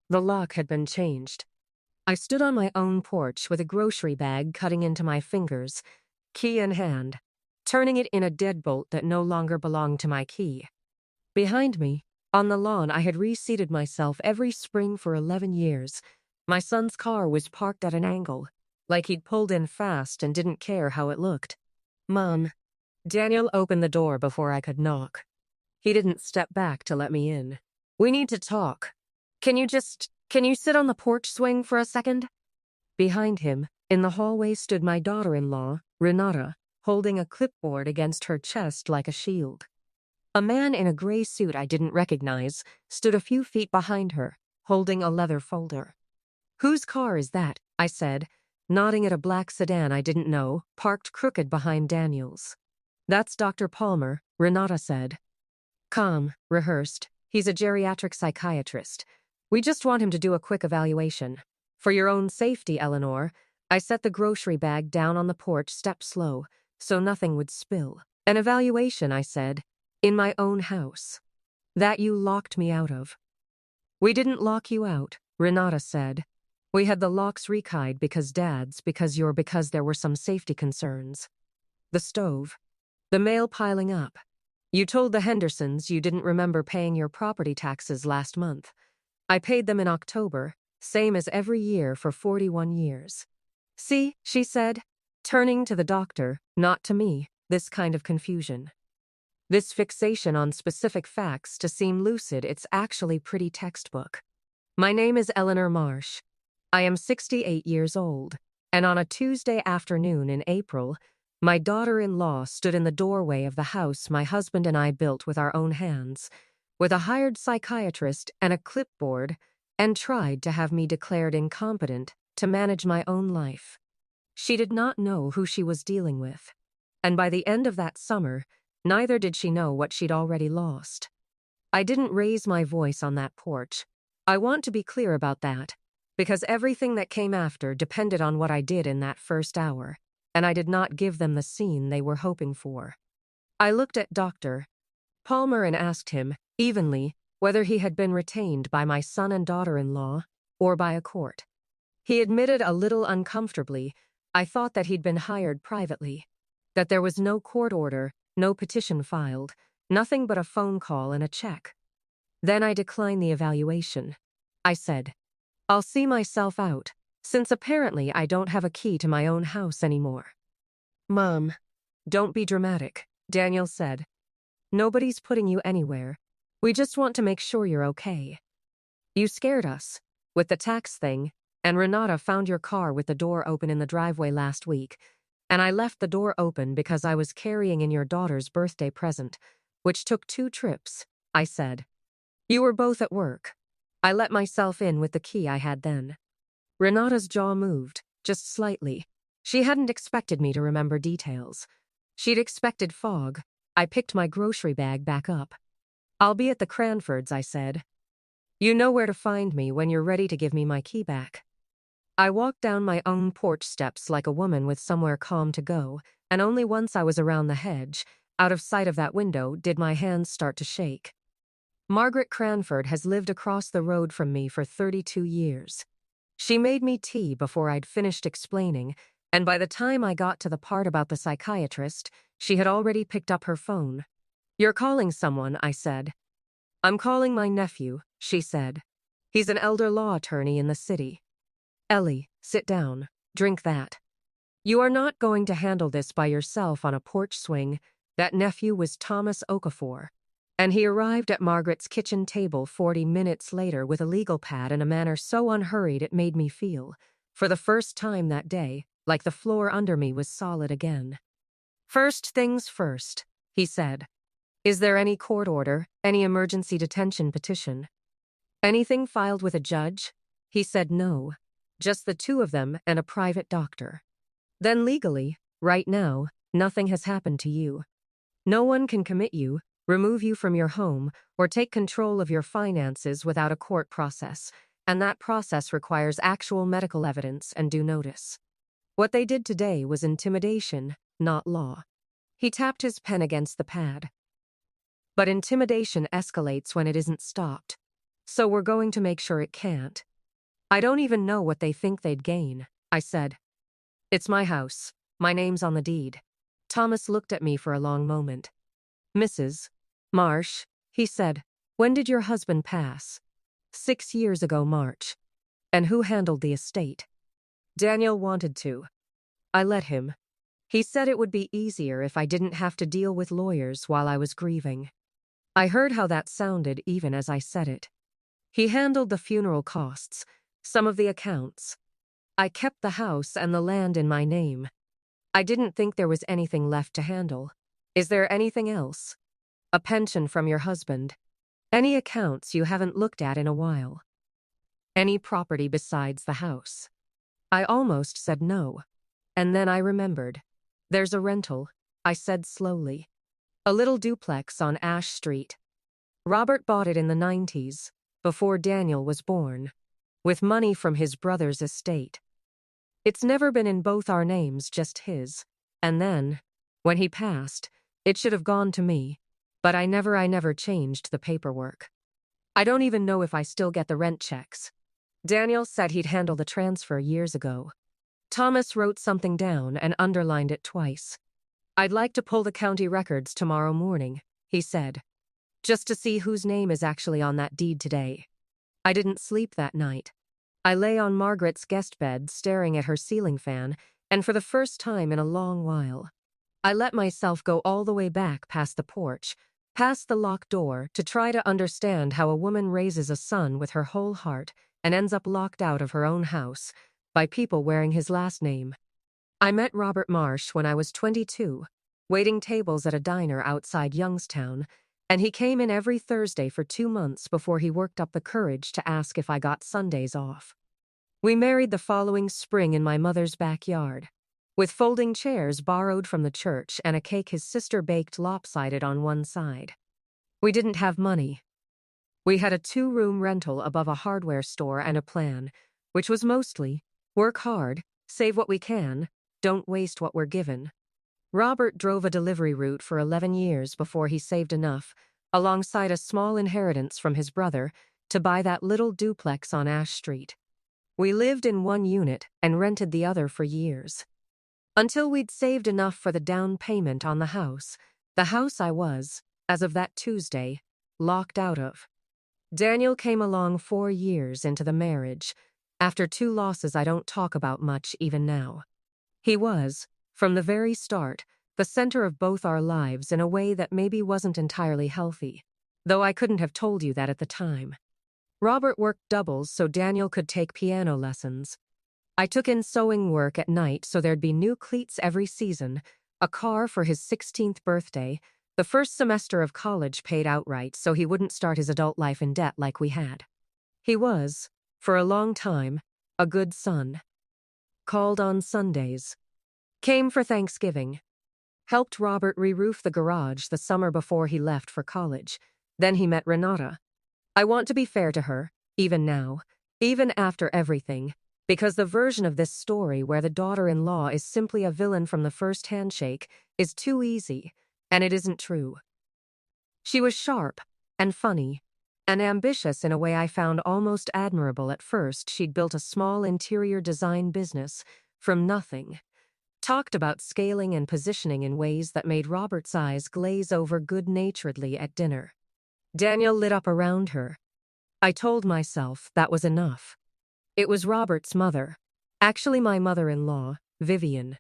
The lock had been changed. I stood on my own porch with a grocery bag cutting into my fingers, key in hand, turning it in a deadbolt that no longer belonged to my key. Behind me, on the lawn, I had reseated myself every spring for 11 years. My son's car was parked at an angle, like he'd pulled in fast and didn't care how it looked. Mom. Daniel opened the door before I could knock. He didn't step back to let me in. We need to talk. Can you sit on the porch swing for a second? Behind him, in the hallway, stood my daughter-in-law, Renata, holding a clipboard against her chest like a shield. A man in a gray suit I didn't recognize stood a few feet behind her, holding a leather folder. Whose car is that? I said, nodding at a black sedan I didn't know, parked crooked behind Daniel's. That's Dr. Palmer, Renata said. Calm, rehearsed. He's a geriatric psychiatrist. We just want him to do a quick evaluation. For your own safety, Eleanor, I set the grocery bag down on the porch step slow, so nothing would spill. An evaluation, I said, in my own house. That you locked me out of. We didn't lock you out, Renata said. We had the locks rekeyed because there were some safety concerns. The stove. The mail piling up. You told the Hendersons you didn't remember paying your property taxes last month. I paid them in October, same as every year for 41 years. See, she said, turning to the doctor, not to me, this kind of confusion. This fixation on specific facts to seem lucid, it's actually pretty textbook. My name is Eleanor Marsh. I am 68 years old, and on a Tuesday afternoon in April, my daughter-in-law stood in the doorway of the house my husband and I built with our own hands, with a hired psychiatrist and a clipboard, and tried to have me declared incompetent to manage my own life. She did not know who she was dealing with, and by the end of that summer, neither did she know what she'd already lost. I didn't raise my voice on that porch. I want to be clear about that, because everything that came after depended on what I did in that first hour, and I did not give them the scene they were hoping for. I looked at Dr. Palmer and asked him, evenly, whether he had been retained by my son and daughter-in-law or by a court. He admitted a little uncomfortably, I thought that he'd been hired privately, that there was no court order, no petition filed, nothing but a phone call and a check. Then I declined the evaluation. I said, I'll see myself out, since apparently I don't have a key to my own house anymore. Mom, don't be dramatic, Daniel said. Nobody's putting you anywhere. We just want to make sure you're okay. You scared us, with the tax thing, and Renata found your car with the door open in the driveway last week, and I left the door open because I was carrying in your daughter's birthday present, which took 2 trips, I said. You were both at work. I let myself in with the key I had then. Renata's jaw moved, just slightly. She hadn't expected me to remember details. She'd expected fog. I picked my grocery bag back up. I'll be at the Cranfords, I said. You know where to find me when you're ready to give me my key back. I walked down my own porch steps like a woman with somewhere calm to go, and only once I was around the hedge, out of sight of that window, did my hands start to shake. Margaret Cranford has lived across the road from me for 32 years. She made me tea before I'd finished explaining, and by the time I got to the part about the psychiatrist, she had already picked up her phone. You're calling someone, I said. I'm calling my nephew, she said. He's an elder law attorney in the city. Ellie, sit down. Drink that. You are not going to handle this by yourself on a porch swing. That nephew was Thomas Okafor, and he arrived at Margaret's kitchen table 40 minutes later with a legal pad in a manner so unhurried it made me feel, for the first time that day, like the floor under me was solid again. First things first, he said. Is there any court order, any emergency detention petition? Anything filed with a judge? He said no. Just the 2 of them and a private doctor. Then legally, right now, nothing has happened to you. No one can commit you, remove you from your home, or take control of your finances without a court process, and that process requires actual medical evidence and due notice. What they did today was intimidation, not law. He tapped his pen against the pad. But intimidation escalates when it isn't stopped. So we're going to make sure it can't. I don't even know what they think they'd gain, I said. It's my house. My name's on the deed. Thomas looked at me for a long moment. Mrs. Marsh, he said, when did your husband pass? 6 years ago, March. And who handled the estate? Daniel wanted to. I let him. He said it would be easier if I didn't have to deal with lawyers while I was grieving. I heard how that sounded even as I said it. He handled the funeral costs, some of the accounts. I kept the house and the land in my name. I didn't think there was anything left to handle. Is there anything else? A pension from your husband? Any accounts you haven't looked at in a while? Any property besides the house? I almost said no. And then I remembered. There's a rental, I said slowly. A little duplex on Ash Street. Robert bought it in the 90s, before Daniel was born, with money from his brother's estate. It's never been in both our names, just his. And then, when he passed, it should have gone to me, but I never changed the paperwork. I don't even know if I still get the rent checks. Daniel said he'd handle the transfer years ago. Thomas wrote something down and underlined it twice. I'd like to pull the county records tomorrow morning, he said, just to see whose name is actually on that deed today. I didn't sleep that night. I lay on Margaret's guest bed staring at her ceiling fan, and for the first time in a long while, I let myself go all the way back past the porch, past the locked door, to try to understand how a woman raises a son with her whole heart and ends up locked out of her own house by people wearing his last name. I met Robert Marsh when I was 22, waiting tables at a diner outside Youngstown, and he came in every Thursday for 2 months before he worked up the courage to ask if I got Sundays off. We married the following spring in my mother's backyard, with folding chairs borrowed from the church and a cake his sister baked lopsided on one side. We didn't have money. We had a 2-room rental above a hardware store and a plan, which was mostly, work hard, save what we can, don't waste what we're given. Robert drove a delivery route for 11 years before he saved enough, alongside a small inheritance from his brother, to buy that little duplex on Ash Street. We lived in one unit and rented the other for years. Until we'd saved enough for the down payment on the house I was, as of that Tuesday, locked out of. Daniel came along 4 years into the marriage, after 2 losses I don't talk about much even now. He was, from the very start, the center of both our lives in a way that maybe wasn't entirely healthy, though I couldn't have told you that at the time. Robert worked doubles so Daniel could take piano lessons. I took in sewing work at night so there'd be new cleats every season, a car for his 16th birthday, the first semester of college paid outright so he wouldn't start his adult life in debt like we had. He was, for a long time, a good son. Called on Sundays. Came for Thanksgiving. Helped Robert re-roof the garage the summer before he left for college. Then he met Renata. I want to be fair to her, even now, even after everything, because the version of this story where the daughter-in-law is simply a villain from the first handshake is too easy, and it isn't true. She was sharp and funny and ambitious in a way I found almost admirable at first. She'd built a small interior design business from nothing. Talked about scaling and positioning in ways that made Robert's eyes glaze over good-naturedly at dinner. Daniel lit up around her. I told myself that was enough. It was Robert's mother, actually my mother-in-law, Vivian.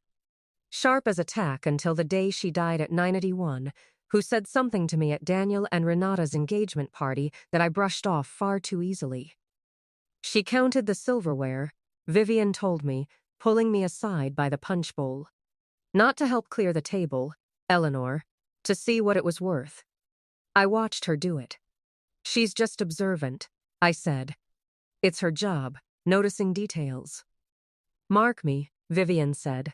Sharp as a tack until the day she died at 91, who said something to me at Daniel and Renata's engagement party that I brushed off far too easily. She counted the silverware, Vivian told me, pulling me aside by the punch bowl. Not to help clear the table, Eleanor, to see what it was worth. I watched her do it. She's just observant, I said. It's her job, noticing details. Mark me, Vivian said.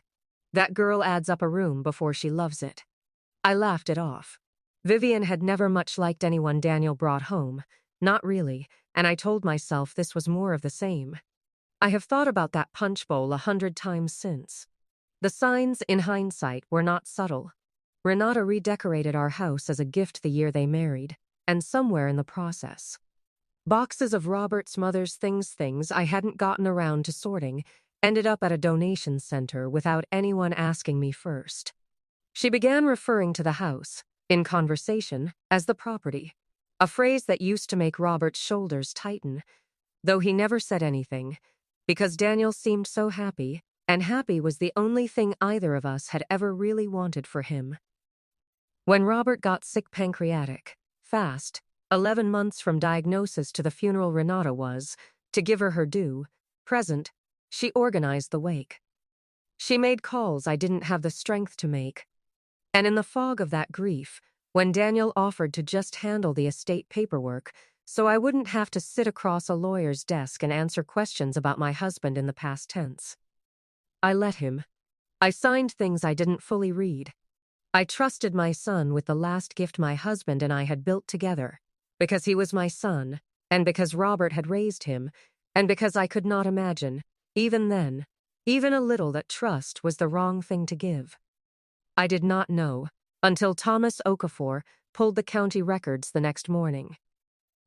That girl adds up a room before she loves it. I laughed it off. Vivian had never much liked anyone Daniel brought home, not really, and I told myself this was more of the same. I have thought about that punch bowl 100 times since. The signs, in hindsight, were not subtle. Renata redecorated our house as a gift the year they married, and somewhere in the process, Boxes of Robert's mother's things I hadn't gotten around to sorting ended up at a donation center without anyone asking me first. She began referring to the house, in conversation, as the property, a phrase that used to make Robert's shoulders tighten, though he never said anything, because Daniel seemed so happy, and happy was the only thing either of us had ever really wanted for him. When Robert got sick pancreatic, fast, 11 months from diagnosis to the funeral Renata was, to give her due, present, she organized the wake. She made calls I didn't have the strength to make. And in the fog of that grief, when Daniel offered to just handle the estate paperwork so I wouldn't have to sit across a lawyer's desk and answer questions about my husband in the past tense, I let him. I signed things I didn't fully read. I trusted my son with the last gift my husband and I had built together, because he was my son, and because Robert had raised him, and because I could not imagine, even then, even a little, that trust was the wrong thing to give. I did not know, until Thomas Okafor pulled the county records the next morning,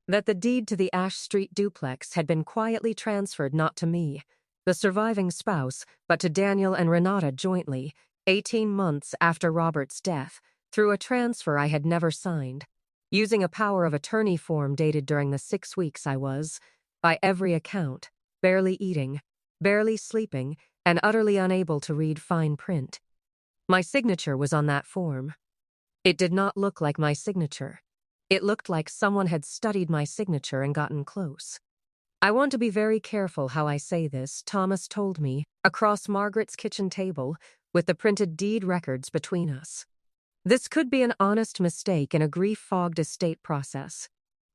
that the deed to the Ash Street duplex had been quietly transferred not to me, the surviving spouse, but to Daniel and Renata jointly, 18 months after Robert's death, through a transfer I had never signed, using a power of attorney form dated during the 6 weeks I was, by every account, barely eating, barely sleeping, and utterly unable to read fine print. My signature was on that form. It did not look like my signature. It looked like someone had studied my signature and gotten close. I want to be very careful how I say this, Thomas told me, across Margaret's kitchen table, with the printed deed records between us. This could be an honest mistake in a grief-fogged estate process.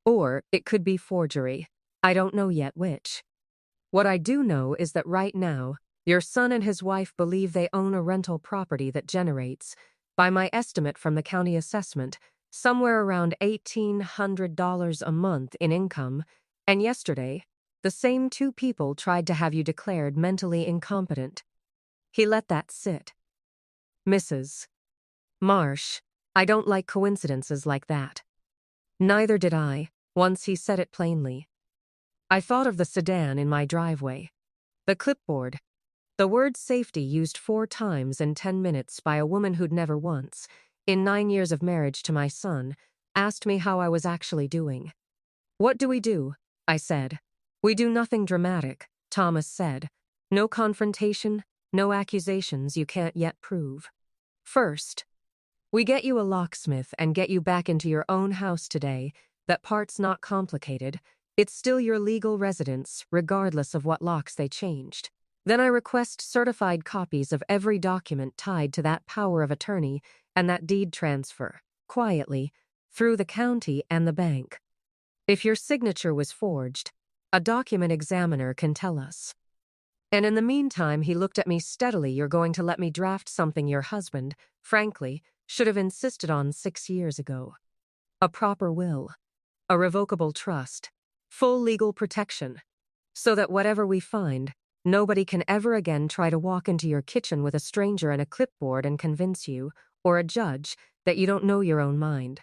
Or it could be forgery. I don't know yet which. What I do know is that right now, your son and his wife believe they own a rental property that generates, by my estimate from the county assessment, somewhere around $1,800 a month in income, and yesterday, the same two people tried to have you declared mentally incompetent. He let that sit. Mrs. Marsh, I don't like coincidences like that. Neither did I, once he said it plainly. I thought of the sedan in my driveway. The clipboard. The word safety used 4 times in 10 minutes by a woman who'd never once, in 9 years of marriage to my son, asked me how I was actually doing. What do we do? I said. We do nothing dramatic, Thomas said. No confrontation, no accusations you can't yet prove. First, we get you a locksmith and get you back into your own house today. That part's not complicated. It's still your legal residence, regardless of what locks they changed. Then I request certified copies of every document tied to that power of attorney and that deed transfer, quietly, through the county and the bank. If your signature was forged, a document examiner can tell us. And in the meantime, he looked at me steadily. You're going to let me draft something your husband, frankly, should have insisted on 6 years ago. A proper will. A revocable trust. Full legal protection. So that whatever we find, nobody can ever again try to walk into your kitchen with a stranger and a clipboard and convince you, or a judge, that you don't know your own mind.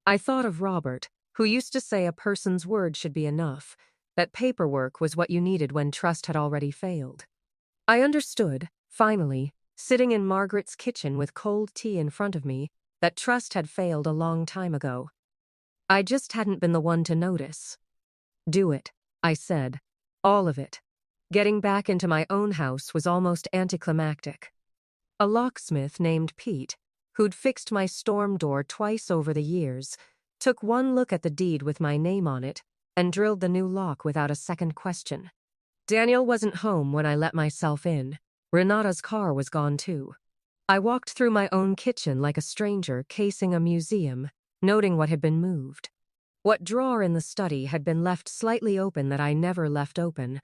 I thought of Robert, who used to say a person's word should be enough, that paperwork was what you needed when trust had already failed. I understood, finally, sitting in Margaret's kitchen with cold tea in front of me, that trust had failed a long time ago. I just hadn't been the one to notice. Do it, I said. All of it. Getting back into my own house was almost anticlimactic. A locksmith named Pete, who'd fixed my storm door twice over the years, took one look at the deed with my name on it and drilled the new lock without a second question. Daniel wasn't home when I let myself in. Renata's car was gone too. I walked through my own kitchen like a stranger casing a museum, noting what had been moved. What drawer in the study had been left slightly open that I never left open?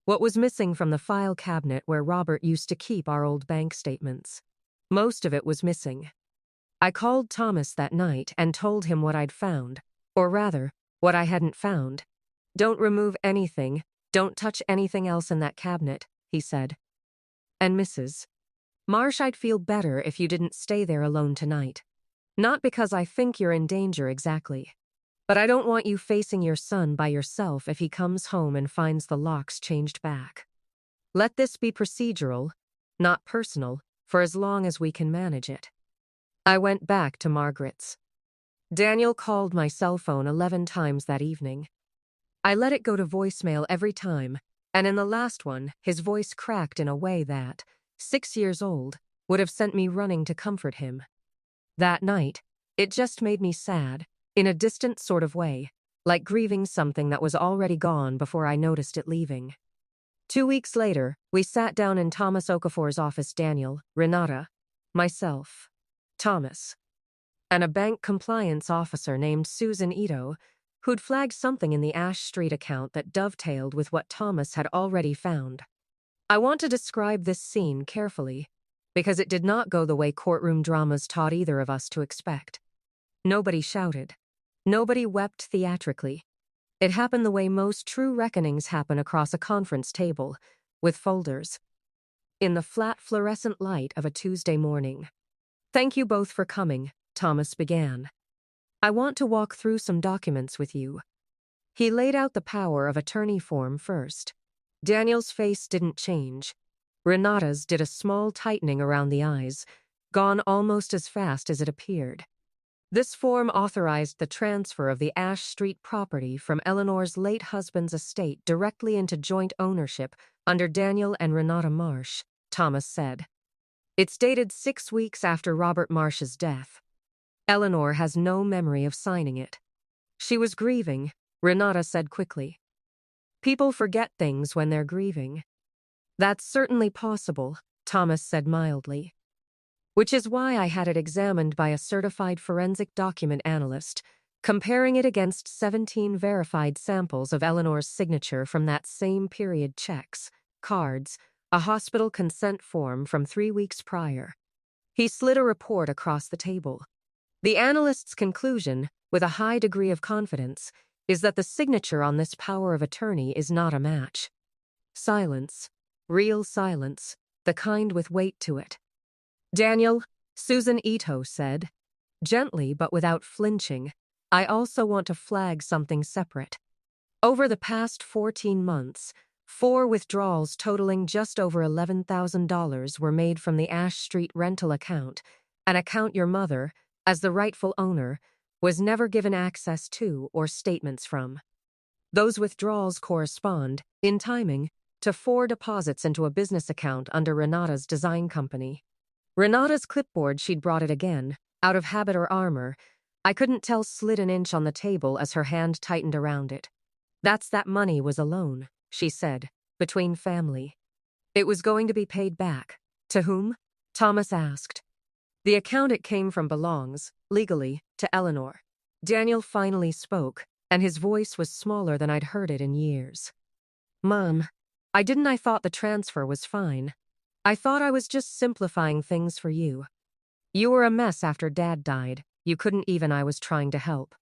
What was missing from the file cabinet where Robert used to keep our old bank statements? Most of it was missing. I called Thomas that night and told him what I'd found, or rather, what I hadn't found. Don't remove anything, don't touch anything else in that cabinet, he said. And Mrs. Marsh, I'd feel better if you didn't stay there alone tonight. Not because I think you're in danger exactly. But I don't want you facing your son by yourself if he comes home and finds the locks changed back. Let this be procedural, not personal, for as long as we can manage it." I went back to Margaret's. Daniel called my cell phone 11 times that evening. I let it go to voicemail every time, and in the last one, his voice cracked in a way that, 6 years old, would have sent me running to comfort him. That night, it just made me sad, in a distant sort of way, like grieving something that was already gone before I noticed it leaving. 2 weeks later, we sat down in Thomas Okafor's office. Daniel, Renata, myself, Thomas, and a bank compliance officer named Susan Ito, who'd flagged something in the Ash Street account that dovetailed with what Thomas had already found. I want to describe this scene carefully, because it did not go the way courtroom dramas taught either of us to expect. Nobody shouted. Nobody wept theatrically. It happened the way most true reckonings happen across a conference table, with folders. In the flat fluorescent light of a Tuesday morning. "Thank you both for coming," Thomas began. "I want to walk through some documents with you." He laid out the power of attorney form first. Daniel's face didn't change. Renata's did a small tightening around the eyes, gone almost as fast as it appeared. This form authorized the transfer of the Ash Street property from Eleanor's late husband's estate directly into joint ownership under Daniel and Renata Marsh, Thomas said. It's dated 6 weeks after Robert Marsh's death. Eleanor has no memory of signing it. She was grieving, Renata said quickly. People forget things when they're grieving. That's certainly possible, Thomas said mildly. Which is why I had it examined by a certified forensic document analyst, comparing it against 17 verified samples of Eleanor's signature from that same period: checks, cards, a hospital consent form from 3 weeks prior. He slid a report across the table. The analyst's conclusion, with a high degree of confidence, is that the signature on this power of attorney is not a match. Silence. Real silence. The kind with weight to it. "Daniel," Susan Ito said, gently but without flinching, "I also want to flag something separate. Over the past 14 months, 4 withdrawals totaling just over $11,000 were made from the Ash Street rental account, an account your mother, as the rightful owner, was never given access to or statements from. Those withdrawals correspond, in timing, to 4 deposits into a business account under Renata's design company. Renata's clipboard, she'd brought it again, out of habit or armor, I couldn't tell, slid an inch on the table as her hand tightened around it. That money was a loan, she said, between family. It was going to be paid back. To whom? Thomas asked. The account it came from belongs, legally, to Eleanor. Daniel finally spoke, and his voice was smaller than I'd heard it in years. Mom, I thought the transfer was fine. I thought I was just simplifying things for you. You were a mess after Dad died. I was trying to help.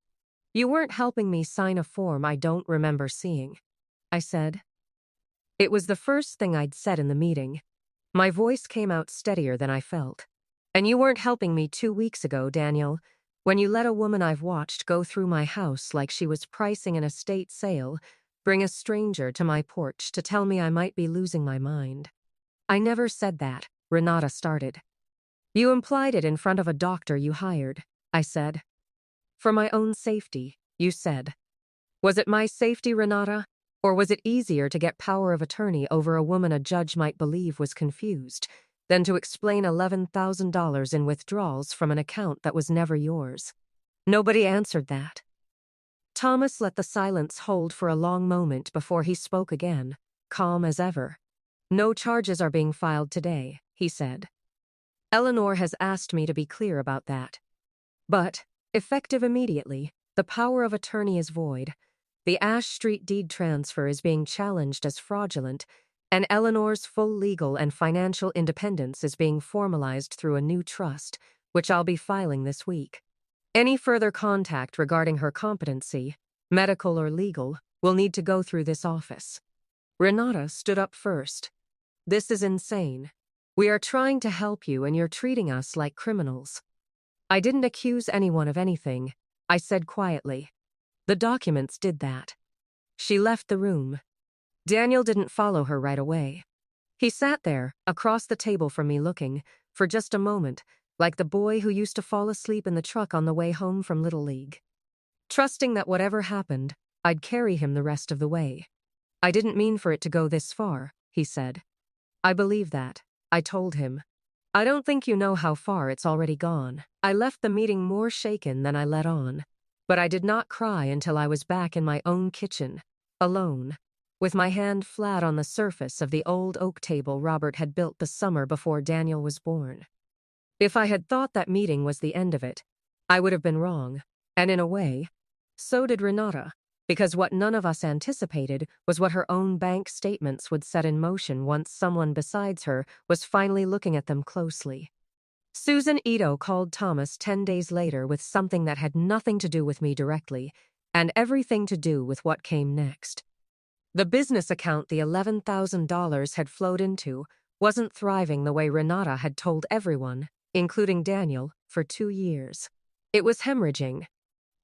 You weren't helping me sign a form I don't remember seeing, I said. It was the first thing I'd said in the meeting. My voice came out steadier than I felt. And you weren't helping me 2 weeks ago, Daniel, when you let a woman I've watched go through my house like she was pricing an estate sale, bring a stranger to my porch to tell me I might be losing my mind. I never said that, Renata started. You implied it in front of a doctor you hired, I said. For my own safety, you said. Was it my safety, Renata? Or was it easier to get power of attorney over a woman a judge might believe was confused than to explain $11,000 in withdrawals from an account that was never yours? Nobody answered that. Thomas let the silence hold for a long moment before he spoke again, calm as ever. No charges are being filed today, he said. Eleanor has asked me to be clear about that. But, effective immediately, the power of attorney is void. The Ash Street deed transfer is being challenged as fraudulent, and Eleanor's full legal and financial independence is being formalized through a new trust, which I'll be filing this week. Any further contact regarding her competency, medical or legal, will need to go through this office. Renata stood up first. This is insane. We are trying to help you and you're treating us like criminals. I didn't accuse anyone of anything, I said quietly. The documents did that. She left the room. Daniel didn't follow her right away. He sat there, across the table from me looking, for just a moment, like the boy who used to fall asleep in the truck on the way home from Little League. Trusting that whatever happened, I'd carry him the rest of the way. I didn't mean for it to go this far, he said. I believe that, I told him. I don't think you know how far it's already gone. I left the meeting more shaken than I let on. But I did not cry until I was back in my own kitchen, alone, with my hand flat on the surface of the old oak table Robert had built the summer before Daniel was born. If I had thought that meeting was the end of it, I would have been wrong, and in a way, so did Renata, because what none of us anticipated was what her own bank statements would set in motion once someone besides her was finally looking at them closely. Susan Ito called Thomas 10 days later with something that had nothing to do with me directly, and everything to do with what came next. The business account the $11,000 had flowed into wasn't thriving the way Renata had told everyone, including Daniel, for 2 years. It was hemorrhaging.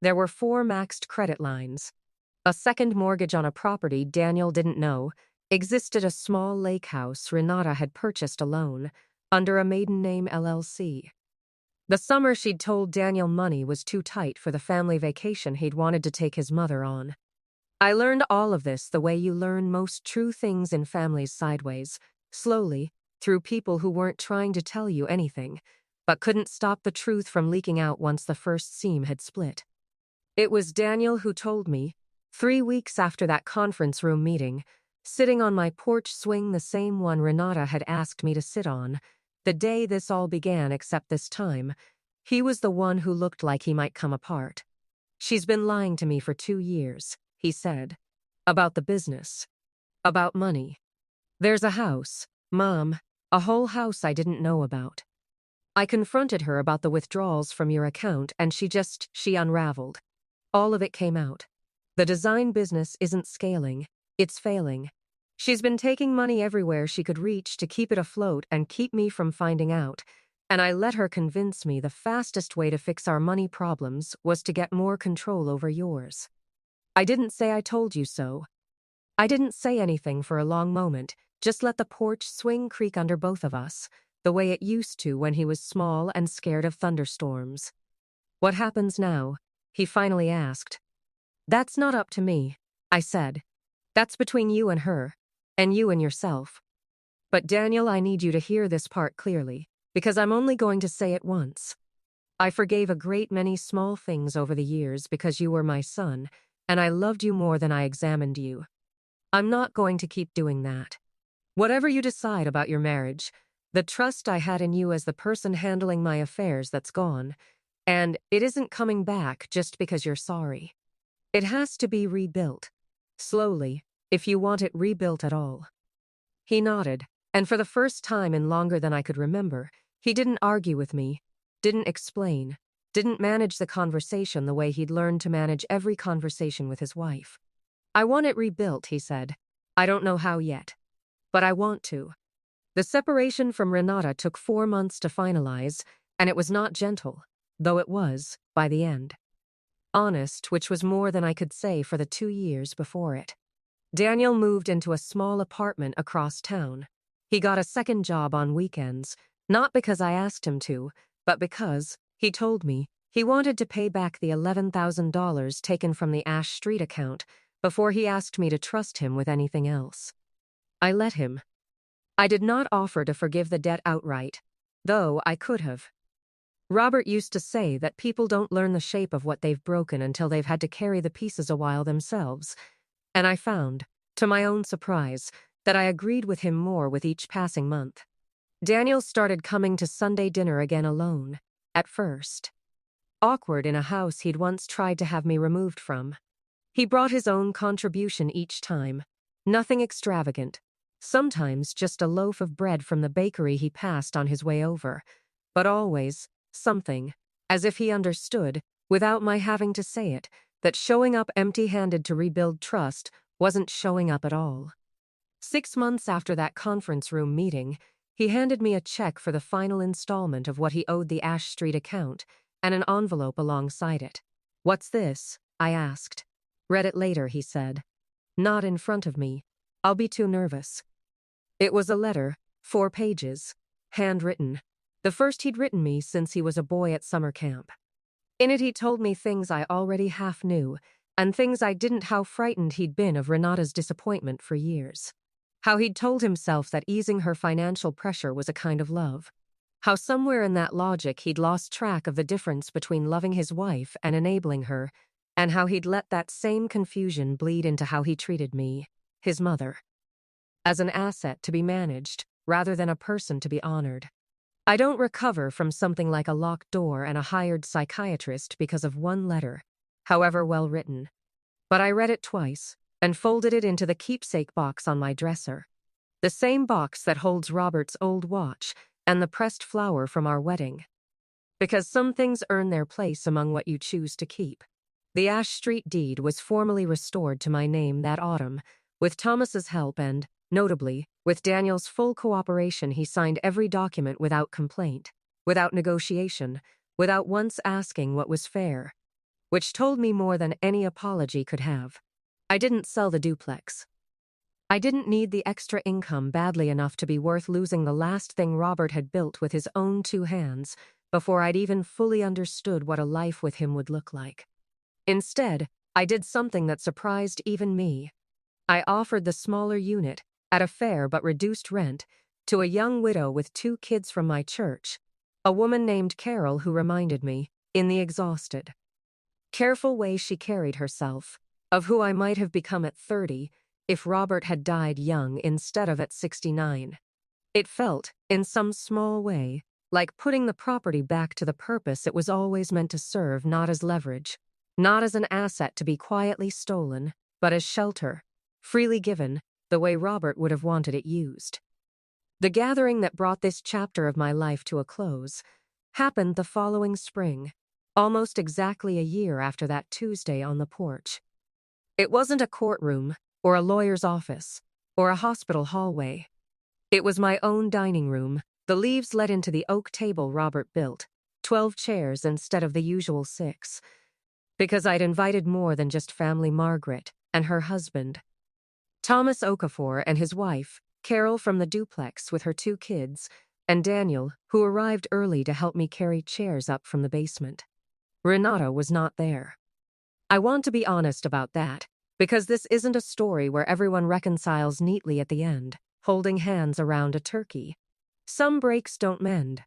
There were 4 maxed credit lines. A second mortgage on a property Daniel didn't know existed, a small lake house Renata had purchased alone, under a maiden name LLC. The summer she'd told Daniel money was too tight for the family vacation he'd wanted to take his mother on. I learned all of this the way you learn most true things in families sideways, slowly, through people who weren't trying to tell you anything, but couldn't stop the truth from leaking out once the first seam had split. It was Daniel who told me, 3 weeks after that conference room meeting, sitting on my porch swing, the same one Renata had asked me to sit on, the day this all began except this time, he was the one who looked like he might come apart. She's been lying to me for 2 years, he said. About the business. About money. There's a house, Mom, a whole house I didn't know about. I confronted her about the withdrawals from your account and she unraveled. All of it came out. The design business isn't scaling, it's failing. She's been taking money everywhere she could reach to keep it afloat and keep me from finding out, and I let her convince me the fastest way to fix our money problems was to get more control over yours. I didn't say I told you so. I didn't say anything for a long moment, just let the porch swing creak under both of us, the way it used to when he was small and scared of thunderstorms. What happens now? He finally asked. That's not up to me, I said. That's between you and her, and you and yourself. But Daniel, I need you to hear this part clearly, because I'm only going to say it once. I forgave a great many small things over the years because you were my son, and I loved you more than I examined you. I'm not going to keep doing that. Whatever you decide about your marriage, the trust I had in you as the person handling my affairs, that's gone, and it isn't coming back just because you're sorry. It has to be rebuilt. Slowly, if you want it rebuilt at all. He nodded, and for the first time in longer than I could remember, he didn't argue with me, didn't explain, didn't manage the conversation the way he'd learned to manage every conversation with his wife. I want it rebuilt, he said. I don't know how yet. But I want to. The separation from Renata took 4 months to finalize, and it was not gentle, though it was, by the end. Honest, which was more than I could say for the 2 years before it. Daniel moved into a small apartment across town. He got a second job on weekends, not because I asked him to, but because, he told me, he wanted to pay back the $11,000 taken from the Ash Street account before he asked me to trust him with anything else. I let him. I did not offer to forgive the debt outright, though I could have. Robert used to say that people don't learn the shape of what they've broken until they've had to carry the pieces a while themselves, and I found, to my own surprise, that I agreed with him more with each passing month. Daniel started coming to Sunday dinner again alone, at first. Awkward in a house he'd once tried to have me removed from. He brought his own contribution each time, nothing extravagant, sometimes just a loaf of bread from the bakery he passed on his way over, but always something, as if he understood, without my having to say it, that showing up empty-handed to rebuild trust wasn't showing up at all. 6 months after that conference room meeting, he handed me a check for the final installment of what he owed the Ash Street account and an envelope alongside it. What's this? I asked. Read it later, he said. Not in front of me. I'll be too nervous. It was a letter, 4 pages, handwritten. The first he'd written me since he was a boy at summer camp. In it he told me things I already half knew, and things I didn't, how frightened he'd been of Renata's disappointment for years. How he'd told himself that easing her financial pressure was a kind of love. How somewhere in that logic he'd lost track of the difference between loving his wife and enabling her, and how he'd let that same confusion bleed into how he treated me, his mother, as an asset to be managed rather than a person to be honored. I don't recover from something like a locked door and a hired psychiatrist because of one letter, however well written. But I read it twice and folded it into the keepsake box on my dresser. The same box that holds Robert's old watch and the pressed flower from our wedding. Because some things earn their place among what you choose to keep. The Ash Street deed was formally restored to my name that autumn, with Thomas's help and, notably, with Daniel's full cooperation. He signed every document without complaint, without negotiation, without once asking what was fair, which told me more than any apology could have. I didn't sell the duplex. I didn't need the extra income badly enough to be worth losing the last thing Robert had built with his own 2 hands before I'd even fully understood what a life with him would look like. Instead, I did something that surprised even me. I offered the smaller unit, at a fair but reduced rent, to a young widow with 2 kids from my church, a woman named Carol who reminded me, in the exhausted, careful way she carried herself, of who I might have become at 30 if Robert had died young instead of at 69. It felt, in some small way, like putting the property back to the purpose it was always meant to serve, not as leverage, not as an asset to be quietly stolen, but as shelter, freely given, the way Robert would have wanted it used. The gathering that brought this chapter of my life to a close happened the following spring, almost exactly a year after that Tuesday on the porch. It wasn't a courtroom, or a lawyer's office, or a hospital hallway. It was my own dining room. The leaves let into the oak table Robert built, 12 chairs instead of the usual 6. Because I'd invited more than just family. Margaret and her husband, Thomas Okafor, and his wife, Carol from the duplex with her 2 kids, and Daniel, who arrived early to help me carry chairs up from the basement. Renata was not there. I want to be honest about that, because this isn't a story where everyone reconciles neatly at the end, holding hands around a turkey. Some breaks don't mend.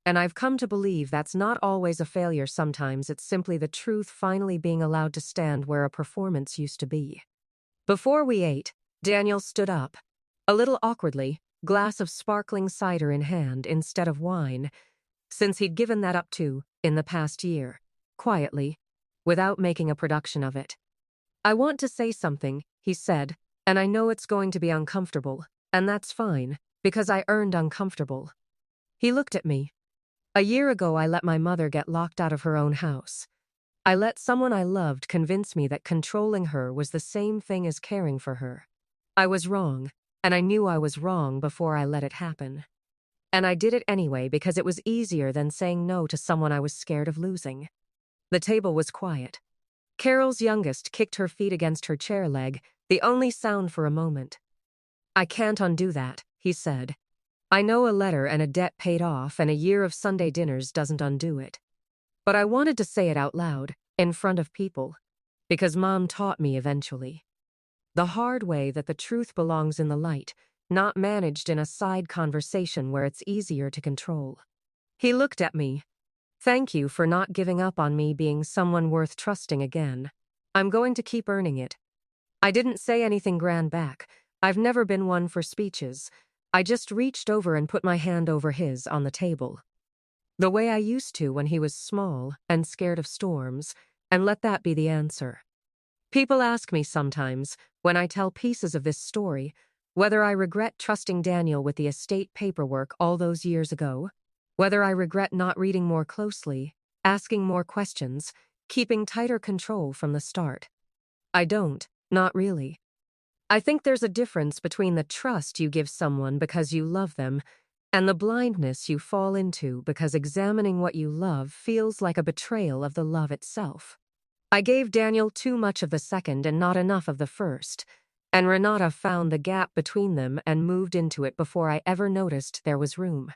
And I've come to believe that's not always a failure. Sometimes it's simply the truth finally being allowed to stand where a performance used to be. Before we ate, Daniel stood up, a little awkwardly, glass of sparkling cider in hand instead of wine, since he'd given that up too, in the past year, quietly, without making a production of it. I want to say something, he said, and I know it's going to be uncomfortable, and that's fine, because I earned uncomfortable. He looked at me. A year ago I let my mother get locked out of her own house. I let someone I loved convince me that controlling her was the same thing as caring for her. I was wrong, and I knew I was wrong before I let it happen. And I did it anyway because it was easier than saying no to someone I was scared of losing. The table was quiet. Carol's youngest kicked her feet against her chair leg, the only sound for a moment. I can't undo that, he said. I know a letter and a debt paid off and a year of Sunday dinners doesn't undo it. But I wanted to say it out loud, in front of people, because Mom taught me eventually. The hard way that the truth belongs in the light, not managed in a side conversation where it's easier to control. He looked at me. Thank you for not giving up on me being someone worth trusting again. I'm going to keep earning it. I didn't say anything grand back. I've never been one for speeches. I just reached over and put my hand over his on the table. The way I used to when he was small and scared of storms, and let that be the answer. People ask me sometimes, when I tell pieces of this story, whether I regret trusting Daniel with the estate paperwork all those years ago, whether I regret not reading more closely, asking more questions, keeping tighter control from the start. I don't, not really. I think there's a difference between the trust you give someone because you love them and the blindness you fall into because examining what you love feels like a betrayal of the love itself. I gave Daniel too much of the second and not enough of the first, and Renata found the gap between them and moved into it before I ever noticed there was room.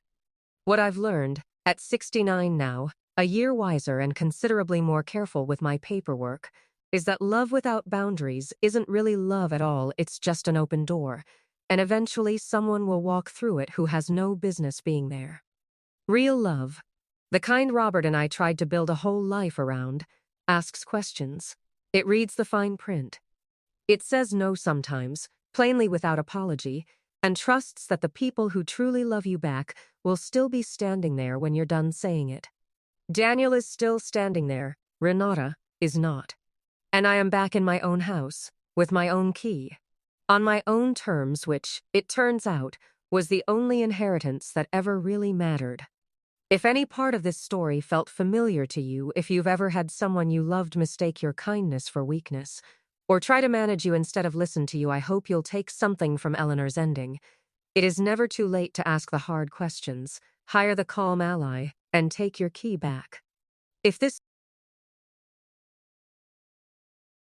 What I've learned, at 69 now, a year wiser and considerably more careful with my paperwork, is that love without boundaries isn't really love at all, it's just an open door, and eventually someone will walk through it who has no business being there. Real love, the kind Robert and I tried to build a whole life around, asks questions. It reads the fine print. It says no sometimes, plainly without apology, and trusts that the people who truly love you back will still be standing there when you're done saying it. Daniel is still standing there, Renata is not. And I am back in my own house, with my own key, on my own terms, which, it turns out, was the only inheritance that ever really mattered. If any part of this story felt familiar to you, if you've ever had someone you loved mistake your kindness for weakness, or try to manage you instead of listen to you, I hope you'll take something from Eleanor's ending. It is never too late to ask the hard questions, hire the calm ally, and take your key back. If this